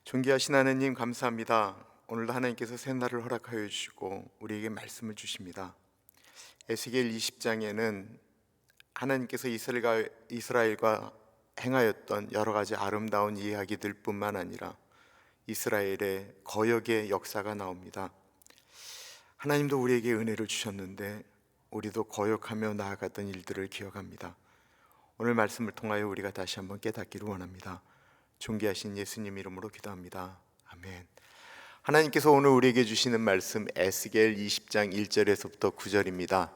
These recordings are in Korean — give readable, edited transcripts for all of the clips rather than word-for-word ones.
존귀하신 하나님 감사합니다. 오늘도 하나님께서 새날을 허락하여 주시고 우리에게 말씀을 주십니다. 에스겔 20장에는 하나님께서 이스라엘과 행하였던 여러 가지 아름다운 이야기들 뿐만 아니라 이스라엘의 거역의 역사가 나옵니다. 하나님도 우리에게 은혜를 주셨는데 우리도 거역하며 나아갔던 일들을 기억합니다. 오늘 말씀을 통하여 우리가 다시 한번 깨닫기를 원합니다. 존귀하신 예수님 이름으로 기도합니다. 아멘. 하나님께서 오늘 우리에게 주시는 말씀 에스겔 20장 1절에서부터 9절입니다.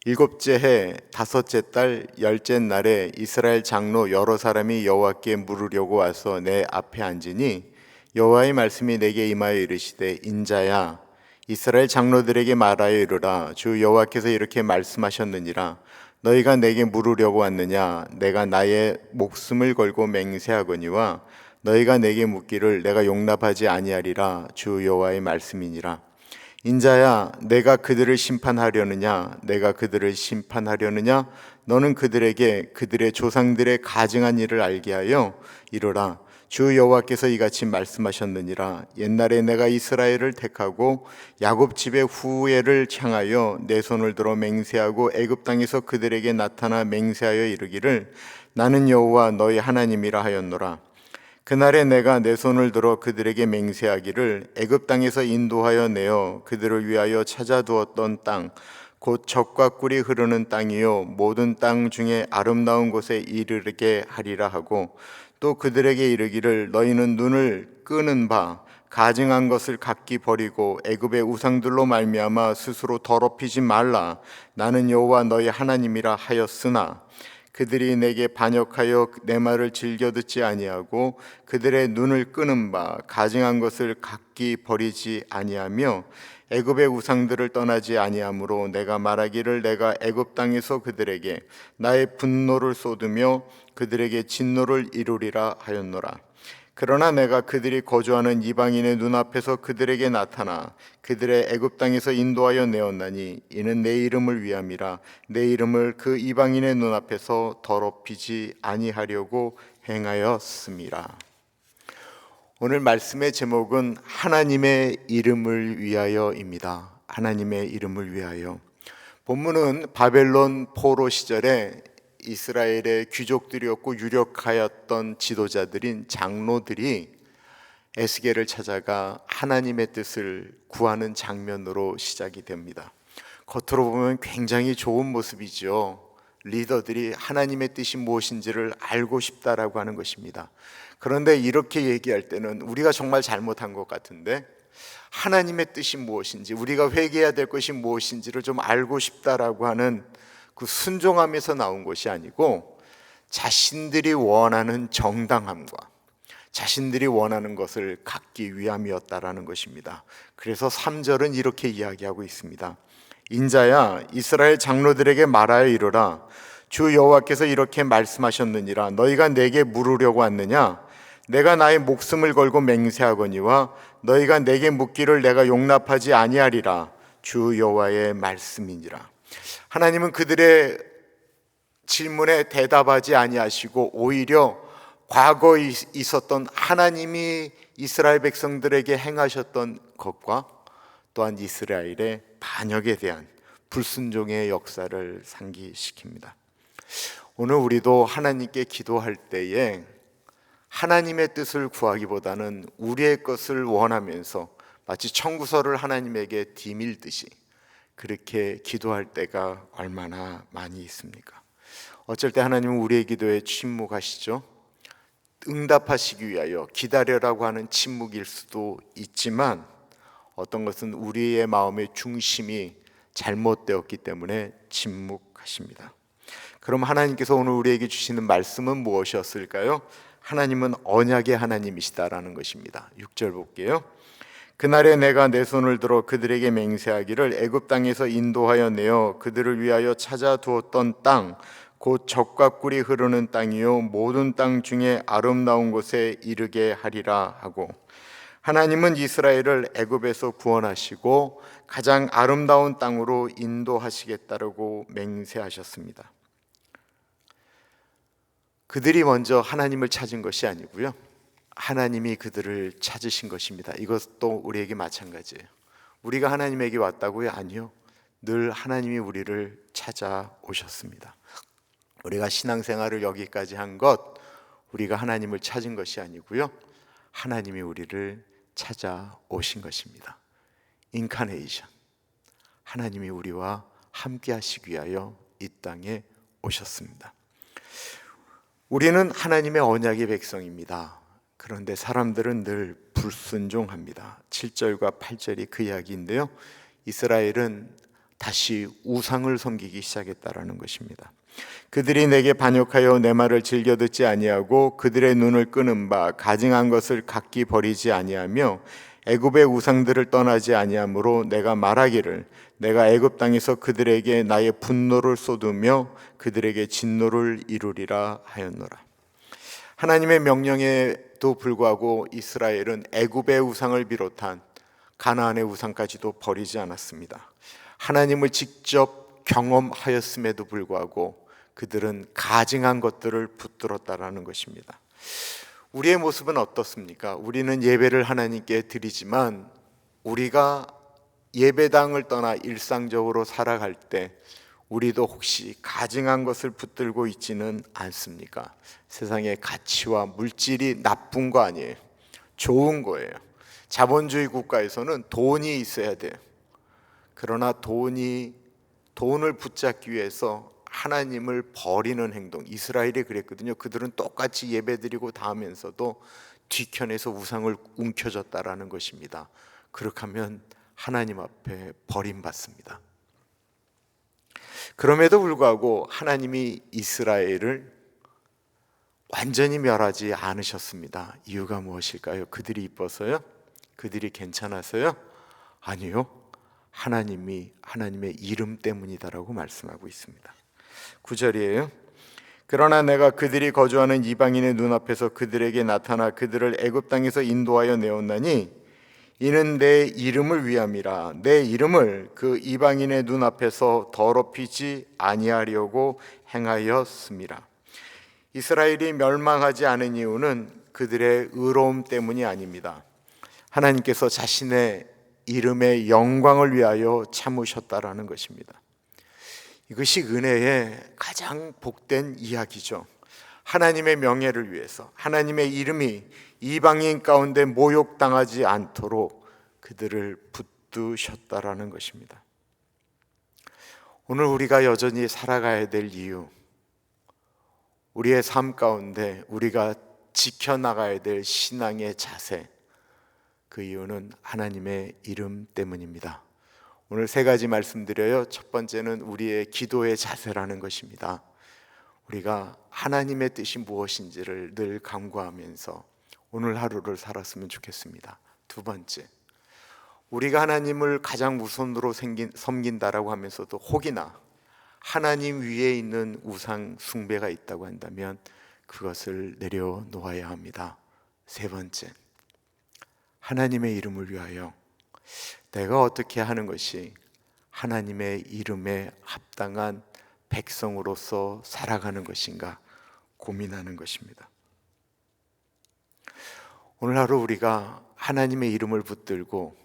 일곱째 해 다섯째 달 열째 날에 이스라엘 장로 여러 사람이 여호와께 물으려고 와서 내 앞에 앉으니 여호와의 말씀이 내게 임하여 이르시되 인자야 이스라엘 장로들에게 말하여 이르라 주 여호와께서 이렇게 말씀하셨느니라 너희가 내게 물으려고 왔느냐 내가 나의 목숨을 걸고 맹세하거니와 너희가 내게 묻기를 내가 용납하지 아니하리라 주 여호와의 말씀이니라. 인자야 내가 그들을 심판하려느냐 내가 그들을 심판하려느냐 너는 그들에게 그들의 조상들의 가증한 일을 알게 하여 이르라 주 여호와께서 이같이 말씀하셨느니라 옛날에 내가 이스라엘을 택하고 야곱 집의 후예를 향하여 내 손을 들어 맹세하고 애굽 땅에서 그들에게 나타나 맹세하여 이르기를 나는 여호와 너희 하나님이라 하였노라. 그날에 내가 내 손을 들어 그들에게 맹세하기를 애굽 땅에서 인도하여 내어 그들을 위하여 찾아두었던 땅 곧 젖과 꿀이 흐르는 땅이요 모든 땅 중에 아름다운 곳에 이르게 하리라 하고 또 그들에게 이르기를 너희는 눈을 끄는 바 가증한 것을 각기 버리고 애굽의 우상들로 말미암아 스스로 더럽히지 말라 나는 여호와 너희 하나님이라 하였으나 그들이 내게 반역하여 내 말을 즐겨 듣지 아니하고 그들의 눈을 끄는 바 가증한 것을 각기 버리지 아니하며 애굽의 우상들을 떠나지 아니하므로 내가 말하기를 내가 애굽 땅에서 그들에게 나의 분노를 쏟으며 그들에게 진노를 이루리라 하였노라. 그러나 내가 그들이 거주하는 이방인의 눈앞에서 그들에게 나타나 그들의 애굽 땅에서 인도하여 내었나니 이는 내 이름을 위함이라 내 이름을 그 이방인의 눈앞에서 더럽히지 아니하려고 행하였음이라. 오늘 말씀의 제목은 하나님의 이름을 위하여입니다. 하나님의 이름을 위하여. 본문은 바벨론 포로 시절에 이스라엘의 귀족들이었고 유력하였던 지도자들인 장로들이 에스겔을 찾아가 하나님의 뜻을 구하는 장면으로 시작이 됩니다. 겉으로 보면 굉장히 좋은 모습이죠. 리더들이 하나님의 뜻이 무엇인지를 알고 싶다라고 하는 것입니다. 그런데 이렇게 얘기할 때는 우리가 정말 잘못한 것 같은데 하나님의 뜻이 무엇인지 우리가 회개해야 될 것이 무엇인지를 좀 알고 싶다라고 하는 그 순종함에서 나온 것이 아니고 자신들이 원하는 정당함과 자신들이 원하는 것을 갖기 위함이었다라는 것입니다. 그래서 3절은 이렇게 이야기하고 있습니다. 인자야 이스라엘 장로들에게 말하여 이르라 주 여호와께서 이렇게 말씀하셨느니라 너희가 내게 물으려고 왔느냐 내가 나의 목숨을 걸고 맹세하거니와 너희가 내게 묻기를 내가 용납하지 아니하리라 주 여호와의 말씀이니라. 하나님은 그들의 질문에 대답하지 아니하시고 오히려 과거에 있었던 하나님이 이스라엘 백성들에게 행하셨던 것과 또한 이스라엘의 반역에 대한 불순종의 역사를 상기시킵니다. 오늘 우리도 하나님께 기도할 때에 하나님의 뜻을 구하기보다는 우리의 것을 원하면서 마치 청구서를 하나님에게 디밀듯이 그렇게 기도할 때가 얼마나 많이 있습니까? 어쩔 때 하나님은 우리의 기도에 침묵하시죠. 응답하시기 위하여 기다려라고 하는 침묵일 수도 있지만 어떤 것은 우리의 마음의 중심이 잘못되었기 때문에 침묵하십니다. 그럼 하나님께서 오늘 우리에게 주시는 말씀은 무엇이었을까요? 하나님은 언약의 하나님이시다라는 것입니다. 6절 볼게요. 그날에 내가 내 손을 들어 그들에게 맹세하기를 애굽 땅에서 인도하여 내어 그들을 위하여 찾아두었던 땅 곧 젖과 꿀이 흐르는 땅이요 모든 땅 중에 아름다운 곳에 이르게 하리라 하고 하나님은 이스라엘을 애굽에서 구원하시고 가장 아름다운 땅으로 인도하시겠다라고 맹세하셨습니다. 그들이 먼저 하나님을 찾은 것이 아니고요. 하나님이 그들을 찾으신 것입니다. 이것도 우리에게 마찬가지예요. 우리가 하나님에게 왔다고요? 아니요. 늘 하나님이 우리를 찾아오셨습니다. 우리가 신앙생활을 여기까지 한 것, 우리가 하나님을 찾은 것이 아니고요, 하나님이 우리를 찾아오신 것입니다. 인카네이션, 하나님이 우리와 함께 하시기 위하여 이 땅에 오셨습니다. 우리는 하나님의 언약의 백성입니다. 그런데 사람들은 늘 불순종합니다. 7절과 8절이 그 이야기인데요, 이스라엘은 다시 우상을 섬기기 시작했다라는 것입니다. 그들이 내게 반역하여 내 말을 즐겨 듣지 아니하고 그들의 눈을 끄는 바 가증한 것을 각기 버리지 아니하며 애굽의 우상들을 떠나지 아니하므로 내가 말하기를 내가 애굽 땅에서 그들에게 나의 분노를 쏟으며 그들에게 진노를 이루리라 하였노라. 하나님의 명령에도 불구하고 이스라엘은 애굽의 우상을 비롯한 가나안의 우상까지도 버리지 않았습니다. 하나님을 직접 경험하였음에도 불구하고 그들은 가증한 것들을 붙들었다라는 것입니다. 우리의 모습은 어떻습니까? 우리는 예배를 하나님께 드리지만 우리가 예배당을 떠나 일상적으로 살아갈 때 우리도 혹시 가증한 것을 붙들고 있지는 않습니까? 세상의 가치와 물질이 나쁜 거 아니에요. 좋은 거예요. 자본주의 국가에서는 돈이 있어야 돼요. 그러나 돈을 붙잡기 위해서 하나님을 버리는 행동, 이스라엘이 그랬거든요. 그들은 똑같이 예배드리고 다 하면서도 뒤편에서 우상을 움켜쥐었다라는 것입니다. 그렇게 하면 하나님 앞에 버림받습니다. 그럼에도 불구하고 하나님이 이스라엘을 완전히 멸하지 않으셨습니다. 이유가 무엇일까요? 그들이 이뻐서요? 그들이 괜찮아서요? 아니요. 하나님의 이름 때문이다라고 말씀하고 있습니다. 9절이에요. 그러나 내가 그들이 거주하는 이방인의 눈앞에서 그들에게 나타나 그들을 애굽 땅에서 인도하여 내었나니 이는 내 이름을 위함이라. 내 이름을 그 이방인의 눈앞에서 더럽히지 아니하려고 행하였음이라. 이스라엘이 멸망하지 않은 이유는 그들의 의로움 때문이 아닙니다. 하나님께서 자신의 이름의 영광을 위하여 참으셨다라는 것입니다. 이것이 은혜의 가장 복된 이야기죠. 하나님의 명예를 위해서, 하나님의 이름이 이방인 가운데 모욕당하지 않도록 그들을 붙드셨다라는 것입니다. 오늘 우리가 여전히 살아가야 될 이유, 우리의 삶 가운데 우리가 지켜나가야 될 신앙의 자세, 그 이유는 하나님의 이름 때문입니다. 오늘 세 가지 말씀드려요. 첫 번째는 우리의 기도의 자세라는 것입니다. 우리가 하나님의 뜻이 무엇인지를 늘 간구하면서 오늘 하루를 살았으면 좋겠습니다. 두 번째, 우리가 하나님을 가장 우선으로 섬긴다라고 하면서도 혹이나 하나님 위에 있는 우상 숭배가 있다고 한다면 그것을 내려놓아야 합니다. 세 번째, 하나님의 이름을 위하여 내가 어떻게 하는 것이 하나님의 이름에 합당한 백성으로서 살아가는 것인가 고민하는 것입니다. 오늘 하루 우리가 하나님의 이름을 붙들고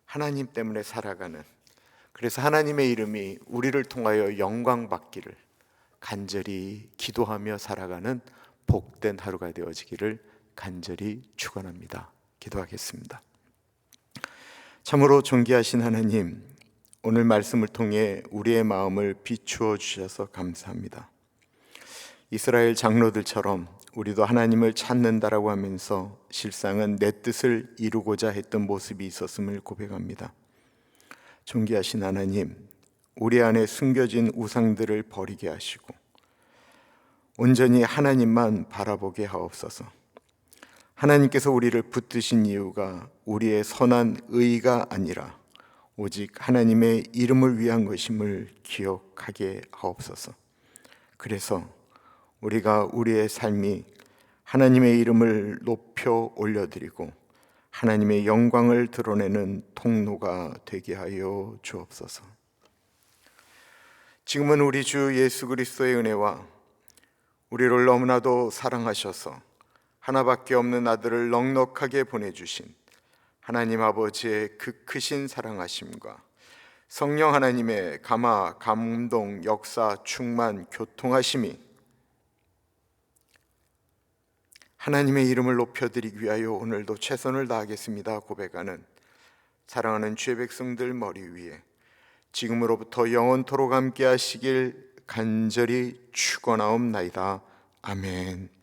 하나님 때문에 살아가는, 그래서 하나님의 이름이 우리를 통하여 영광 받기를 간절히 기도하며 살아가는 복된 하루가 되어지기를 간절히 축원합니다. 기도하겠습니다. 참으로 존귀하신 하나님, 오늘 말씀을 통해 우리의 마음을 비추어 주셔서 감사합니다. 이스라엘 장로들처럼 우리도 하나님을 찾는다라고 하면서 실상은 내 뜻을 이루고자 했던 모습이 있었음을 고백합니다. 존귀하신 하나님, 우리 안에 숨겨진 우상들을 버리게 하시고 온전히 하나님만 바라보게 하옵소서. 하나님께서 우리를 붙드신 이유가 우리의 선한 의가 아니라 오직 하나님의 이름을 위한 것임을 기억하게 하옵소서. 그래서 우리가 우리의 삶이 하나님의 이름을 높여 올려드리고 하나님의 영광을 드러내는 통로가 되게 하여 주옵소서. 지금은 우리 주 예수 그리스도의 은혜와 우리를 너무나도 사랑하셔서 하나밖에 없는 아들을 넉넉하게 보내주신 하나님 아버지의 그 크신 사랑하심과 성령 하나님의 감화, 감동, 역사, 충만, 교통하심이 하나님의 이름을 높여드리기 위하여 오늘도 최선을 다하겠습니다 고백하는 사랑하는 주의 백성들 머리 위에 지금으로부터 영원토록 함께 하시길 간절히 축원하옵나이다. 아멘.